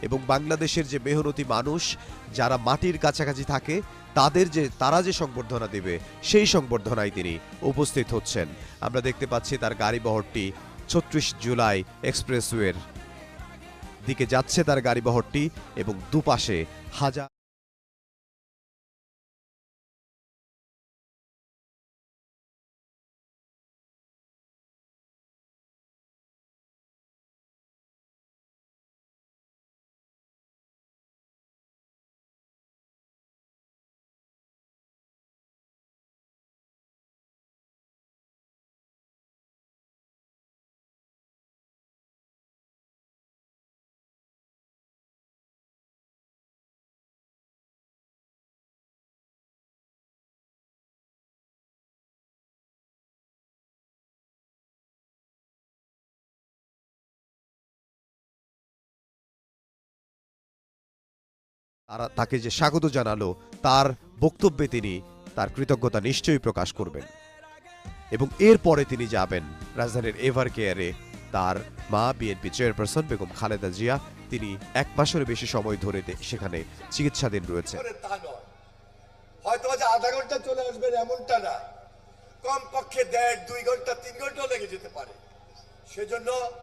এবং বাংলাদেশের যে মেহনতি মানুষ যারা মাটির কাছাকাছি থাকে তারা যে সংবর্ধনা দেবে সেই সংবর্ধনায় তিনি উপস্থিত হচ্ছেন। আমরা দেখতে পাচ্ছি তার গাড়িবহরটি ৩৬ জুলাই এক্সপ্রেসওয়ের দিকে যাচ্ছে তার গাড়িবহরটি, এবং দুপাশে হাজার তাকে যে স্বাগত জানালো, তার বক্তব্যে তিনি তার কৃতজ্ঞতা নিশ্চয়ই প্রকাশ করবেন। এবং এরপরে তিনি যাবেন রাজধানীর এভার কেয়ারে। তার মা বিএনপি চেয়ারপারসন বেগম খালেদা জিয়া, তিনি ১ মাসের বেশি সময় ধরে সেখানে চিকিৎসাধীন রয়েছে। হয়তো আধা ঘন্টা চলে আসবেন এমনটা না, কমপক্ষে ১.৫-২ ঘন্টা ৩ ঘন্টা লেগে যেতে পারে। সেজন্য